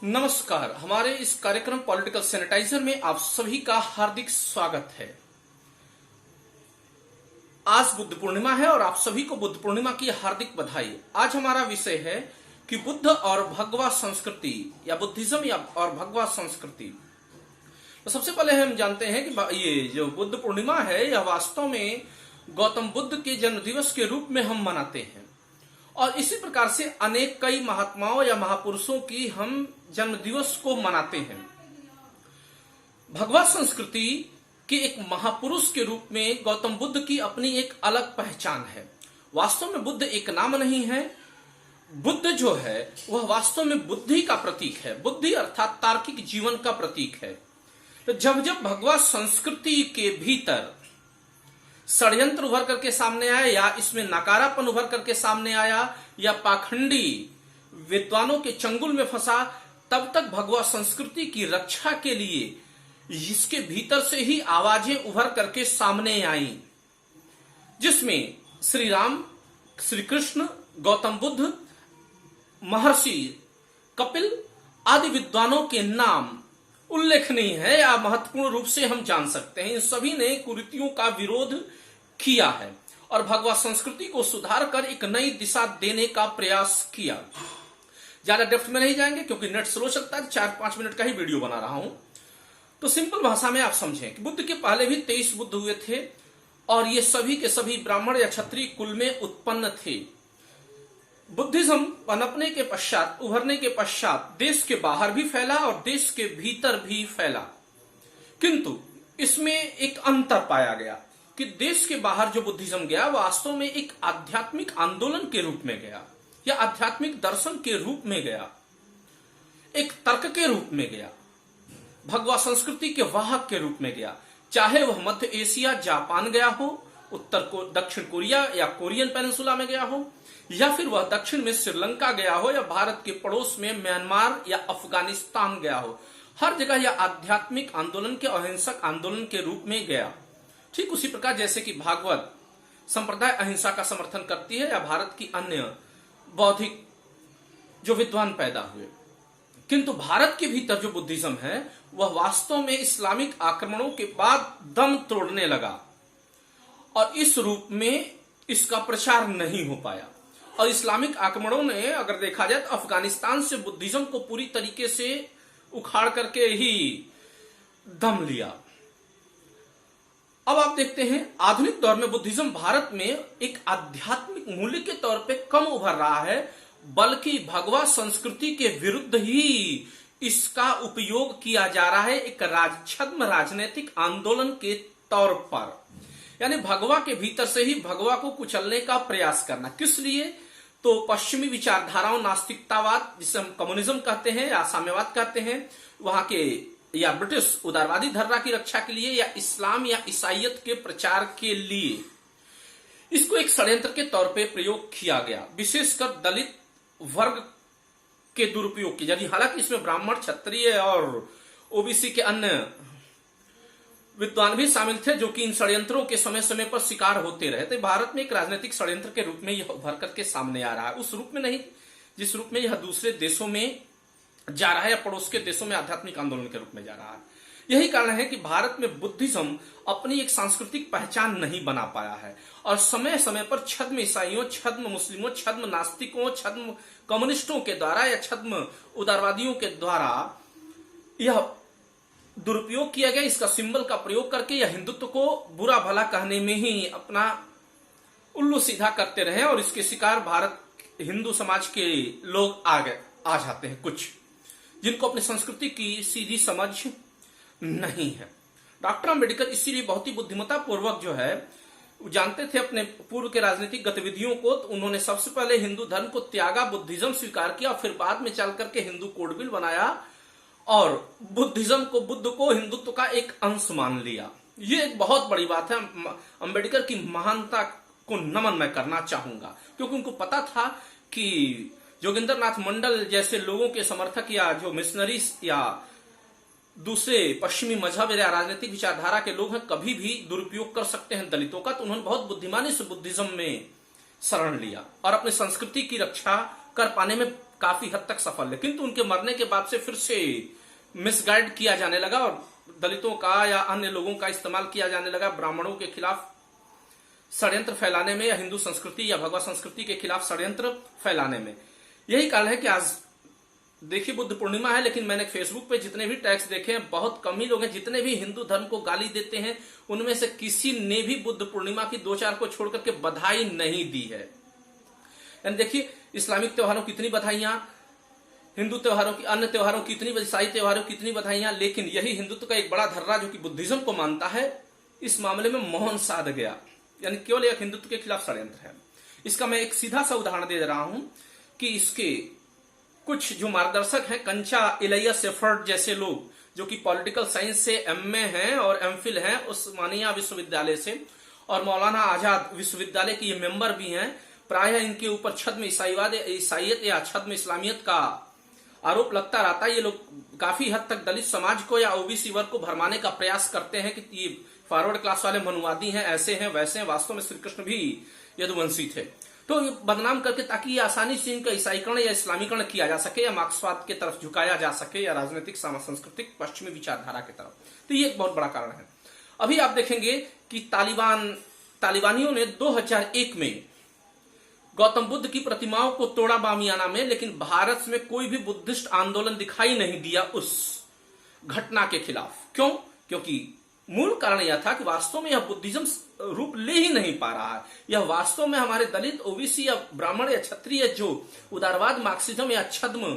नमस्कार। हमारे इस कार्यक्रम पॉलिटिकल सैनिटाइजर में आप सभी का हार्दिक स्वागत है। आज बुद्ध पूर्णिमा है और आप सभी को बुद्ध पूर्णिमा की हार्दिक बधाई। आज हमारा विषय है कि बुद्ध और भगवा संस्कृति या बुद्धिज्म और भगवा संस्कृति। तो सबसे पहले हम जानते हैं कि ये जो बुद्ध पूर्णिमा है यह वास्तव में गौतम बुद्ध के जन्म दिवस के रूप में हम मनाते हैं और इसी प्रकार से अनेक कई महात्माओं या महापुरुषों की हम जन्म दिवस को मनाते हैं। भगवा संस्कृति के एक महापुरुष के रूप में गौतम बुद्ध की अपनी एक अलग पहचान है। वास्तव में बुद्ध एक नाम नहीं है। बुद्ध जो है वह वास्तव में बुद्धि का प्रतीक है। बुद्धि अर्थात तार्किक जीवन का प्रतीक है। तो जब जब भगवा संस्कृति के भीतर षड्यंत्र उभर करके सामने आया या इसमें नकारापन उभर करके सामने आया या पाखंडी विद्वानों के चंगुल में फंसा, तब तक भगवा संस्कृति की रक्षा के लिए इसके भीतर से ही आवाजें उभर करके सामने आईं, जिसमें श्री राम, श्री कृष्ण, गौतम बुद्ध, महर्षि कपिल आदि विद्वानों के नाम उल्लेखनीय है या महत्वपूर्ण रूप से हम जान सकते हैं। इन सभी ने कुरीतियों का विरोध किया है और भगवा संस्कृति को सुधार कर एक नई दिशा देने का प्रयास किया। ज्यादा डेप्थ में नहीं जाएंगे क्योंकि नेट स्लो चलता है। 4-5 मिनट का ही वीडियो बना रहा हूं। तो सिंपल भाषा में आप समझें कि बुद्ध के पहले भी 23 बुद्ध हुए थे और ये सभी के सभी ब्राह्मण या क्षत्रिय कुल में उत्पन्न थे। बुद्धिज्म पनपने के पश्चात, उभरने के पश्चात देश के बाहर भी फैला और देश के भीतर भी फैला, किंतु इसमें एक अंतर पाया गया कि देश के बाहर जो बुद्धिज्म गया वास्तव में एक आध्यात्मिक आंदोलन के रूप में गया या आध्यात्मिक दर्शन के रूप में गया, एक तर्क के रूप में गया, भगवा संस्कृति के वाहक के रूप में गया। चाहे वह मध्य एशिया, जापान गया हो, दक्षिण कोरिया या कोरियन पेनिनसुला में गया हो, या फिर वह दक्षिण में श्रीलंका गया हो या भारत के पड़ोस में म्यांमार या अफगानिस्तान गया हो, हर जगह यह आध्यात्मिक आंदोलन के अहिंसक आंदोलन के रूप में गया। ठीक उसी प्रकार जैसे कि भागवत संप्रदाय अहिंसा का समर्थन करती है या भारत की अन्य बौद्धिक जो विद्वान पैदा हुए, किंतु भारत के भीतर जो बुद्धिज्म है वह वास्तव में इस्लामिक आक्रमणों के बाद दम तोड़ने लगा और इस रूप में इसका प्रचार नहीं हो पाया। और इस्लामिक आक्रमणों ने अगर देखा जाए तो अफगानिस्तान से बुद्धिज्म को पूरी तरीके से उखाड़ करके ही दम लिया। अब आप देखते हैं आधुनिक दौर में बुद्धिज्म भारत में एक आध्यात्मिक मूल्य के तौर पे कम उभर रहा है, बल्कि भगवा संस्कृति के विरुद्ध ही इसका उपयोग किया जा रहा है एक छद्म राजनीतिक आंदोलन के तौर पर। यानी भगवा के भीतर से ही भगवा को कुचलने का प्रयास करना। किस लिए? तो पश्चिमी विचारधाराओं, नास्तिकतावाद जिसे हम कम्युनिज्म कहते हैं या साम्यवाद कहते हैं, वहां के या ब्रिटिश उदारवादी धर्म की रक्षा के लिए या इस्लाम या ईसाइयत के प्रचार के लिए इसको एक षड्यंत्र के तौर पे प्रयोग किया गया, विशेषकर दलित वर्ग के दुरुपयोग की। यदि हालांकि इसमें ब्राह्मण, क्षत्रिय और ओबीसी के अन्य विद्वान भी शामिल थे जो कि इन षड्यंत्रों के समय समय पर शिकार होते रहे। तो भारत में एक राजनीतिक षड्यंत्र के रूप में यह उभर करके सामने आ रहा है, उस रूप में नहीं जिस रूप में यह दूसरे देशों में जा रहा है या पड़ोस के देशों में आध्यात्मिक आंदोलन के रूप में जा रहा है। यही कारण है कि भारत में बुद्धिज्म अपनी एक सांस्कृतिक पहचान नहीं बना पाया है और समय समय पर छद्म ईसाइयों, छद्म मुस्लिमों, छद्म नास्तिकों, छद्म कम्युनिस्टों के द्वारा या छद्म उदारवादियों के द्वारा यह दुरुपयोग किया गया। इसका सिंबल का प्रयोग करके यह हिंदुत्व को बुरा भला कहने में ही अपना उल्लू सीधा करते रहे और इसके शिकार भारत हिंदू समाज के लोग आ जाते हैं, कुछ जिनको अपनी संस्कृति की सीधी समझ नहीं है। डॉक्टर अम्बेडकर इसीलिए बहुत ही बुद्धिमत्ता पूर्वक जो है जानते थे अपने पूर्व के राजनीतिक गतिविधियों को, तो उन्होंने सबसे पहले हिंदू धर्म को त्यागा, बुद्धिज्म स्वीकार किया, फिर बाद में चल करके हिंदू कोड बिल बनाया और बुद्धिज्म को, बुद्ध को हिंदुत्व का एक अंश मान लिया। ये एक बहुत बड़ी बात है। अंबेडकर की महानता को नमन मैं करना चाहूंगा क्योंकि उनको पता था कि जोगिंदर नाथ मंडल जैसे लोगों के समर्थक या जो मिशनरीज या दूसरे पश्चिमी मजहब या राजनीतिक विचारधारा के लोग हैं कभी भी दुरुपयोग कर सकते हैं दलितों का। तो उन्होंने बहुत बुद्धिमानी से बुद्धिज्म में शरण लिया और अपनी संस्कृति की रक्षा कर पाने में काफी हद तक सफल है, किंतु उनके मरने के बाद से फिर से मिसगाइड किया जाने लगा और दलितों का या अन्य लोगों का इस्तेमाल किया जाने लगा ब्राह्मणों के खिलाफ षड्यंत्र फैलाने में, या हिंदू संस्कृति या भगवा संस्कृति के खिलाफ षड्यंत्र फैलाने में। यही कारण है कि आज देखिए बुद्ध पूर्णिमा है, लेकिन मैंने फेसबुक पे जितने भी टैग्स देखे हैं बहुत कम ही लोग हैं जितने भी हिंदू धर्म को गाली देते हैं, उनमें से किसी ने भी बुद्ध पूर्णिमा की 2-4 को छोड़ करके बधाई नहीं दी है। यानी देखिए इस्लामिक त्योहारों की कितनी बधाइयां, हिंदू त्योहारों की, अन्य त्योहारों की कितनी, ईसाई त्योहारों की कितनी बधाइयां, लेकिन यही हिंदुत्व का एक बड़ा धर्रा जो कि बुद्धिज्म को मानता है, इस मामले में मौन साध गया। यानी केवल एक हिंदुत्व के खिलाफ षड्यंत्र है। इसका मैं एक सीधा सा उदाहरण दे रहा हूं कि इसके कुछ जो मार्गदर्शक हैं, कंचा इलिया सेफर्ड जैसे लोग जो कि पॉलिटिकल साइंस से एमए हैं और एमफिल हैं उस्मानिया विश्वविद्यालय से, और मौलाना आजाद विश्वविद्यालय के ये मेंबर भी हैं, प्रायः इनके ऊपर छद्म ईसाइयत या छद्म इस्लामियत का आरोप लगता रहता है। ये लोग काफी हद तक दलित समाज को या ओबीसी वर्ग को भरमाने का प्रयास करते हैं कि ये फॉरवर्ड क्लास वाले मनुवादी हैं, ऐसे हैं वैसे हैं, वास्तव में श्री कृष्ण भी यदुवंशी थे। तो ये बदनाम करके ताकि ये आसानी से इनका ईसाईकरण या इस्लामीकरण किया जा सके या मार्क्सवाद के तरफ झुकाया जा सके या राजनीतिक सांस्कृतिक पश्चिमी विचारधारा की तरफ। तो ये एक बहुत बड़ा कारण है। अभी आप देखेंगे कि तालिबानियों ने 2001 में गौतम बुद्ध की प्रतिमाओं को तोड़ा बामियाना में, लेकिन भारत में कोई भी बुद्धिस्ट आंदोलन दिखाई नहीं दिया उस घटना के खिलाफ। क्यों? क्योंकि मूल कारण यह था कि वास्तव में यह बुद्धिज्म रूप ले ही नहीं पा रहा है। यह वास्तव में हमारे दलित, ओबीसी या ब्राह्मण या क्षत्रिय जो उदारवाद, मार्क्सिज्म या छद्म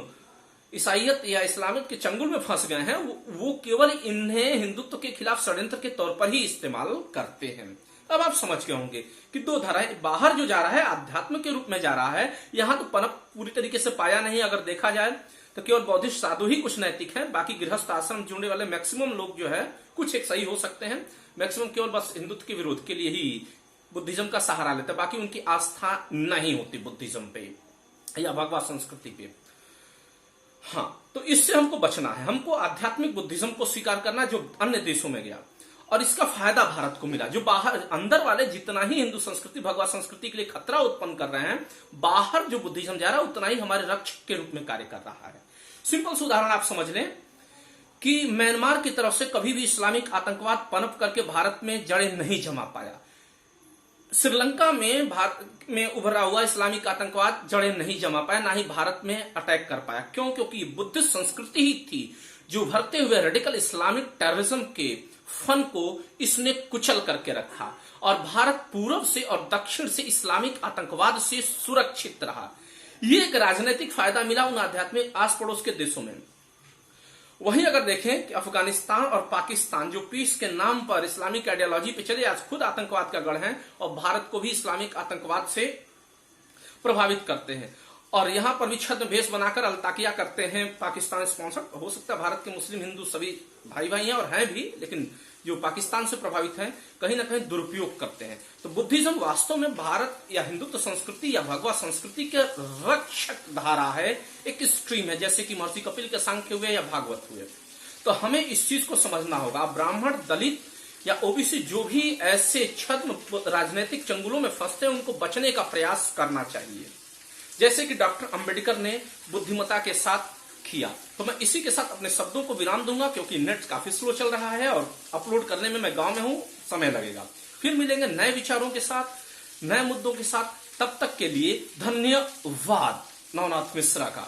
ईसाइयत या इस्लामियत के चंगुल में फंस गए हैं, वो केवल इन्हें हिंदुत्व के खिलाफ षड्यंत्र के तौर पर ही इस्तेमाल करते हैं। अब आप समझ गए होंगे कि दो धाराएं, बाहर जो जा रहा है आध्यात्म के रूप में जा रहा है, यहां तो पनप पूरी तरीके से पाया नहीं। अगर देखा जाए तो केवल बौद्धिस्ट साधु ही कुछ नैतिक है, बाकी गृहस्थ आश्रम जुड़ने वाले मैक्सिमम लोग जो है कुछ एक सही हो सकते हैं, मैक्सिमम केवल बस हिंदुत्व के विरोध के लिए ही बुद्धिज्म का सहारा लेते हैं, बाकी उनकी आस्था नहीं होती बुद्धिज्म पे या भगवा संस्कृति पे। हाँ, तो इससे हमको बचना है, हमको आध्यात्मिक बुद्धिज्म को स्वीकार करना जो अन्य देशों में गया, और इसका फायदा भारत को मिला। जो बाहर अंदर वाले जितना ही हिंदू संस्कृति, भगवा संस्कृति के लिए खतरा उत्पन्न कर रहे हैं, बाहर जो बुद्धिज्म जा रहा है उतना ही हमारे रक्षक के रूप में कार्य कर रहा है। सिंपल सा उदाहरण आप समझ लें कि म्यांमार की तरफ से कभी भी इस्लामिक आतंकवाद पनप करके भारत में जड़ें नहीं जमा पाया। श्रीलंका में भारत में उभरा हुआ इस्लामिक आतंकवाद जड़ें नहीं जमा पाया, ना ही भारत में अटैक कर पाया। क्यों? क्योंकि बुद्धिस्ट संस्कृति ही थी जो उभरते हुए रेडिकल इस्लामिक टेररिज्म के फन को इसने कुचल करके रखा, और भारत पूर्व से और दक्षिण से इस्लामिक आतंकवाद से सुरक्षित रहा। ये एक राजनीतिक फायदा मिला उन आध्यात्मिक आस पड़ोस के देशों में। वहीं अगर देखें कि अफगानिस्तान और पाकिस्तान जो पीस के नाम पर इस्लामिक आइडियोलॉजी पे चले, आज खुद आतंकवाद का गढ़ है और भारत को भी इस्लामिक आतंकवाद से प्रभावित करते हैं, और यहां पर भी छद्म भेष बनाकर अलताकिया करते हैं। पाकिस्तान स्पॉन्सर्ड, हो सकता है भारत के मुस्लिम हिंदू सभी भाई भाई हैं और हैं भी, लेकिन जो पाकिस्तान से प्रभावित हैं कहीं ना कहीं दुरुपयोग करते हैं। तो बुद्धिज्म वास्तव में भारत या हिंदुत्व संस्कृति या भगवा संस्कृति के रक्षक धारा है, एक स्ट्रीम है, जैसे कि महर्षि कपिल के सांख्य हुए या भागवत हुए। तो हमें इस चीज को समझना होगा। ब्राह्मण, दलित या ओबीसी जो भी ऐसे छद्म राजनीतिक चंगुलों में फंसते हैं, उनको बचने का प्रयास करना चाहिए, जैसे कि डॉक्टर अंबेडकर ने बुद्धिमत्ता के साथ किया। तो मैं इसी के साथ अपने शब्दों को विराम दूंगा, क्योंकि नेट काफी स्लो चल रहा है और अपलोड करने में मैं गांव में हूं, समय लगेगा। फिर मिलेंगे नए विचारों के साथ, नए मुद्दों के साथ। तब तक के लिए धन्यवाद। नवनाथ मिश्रा का।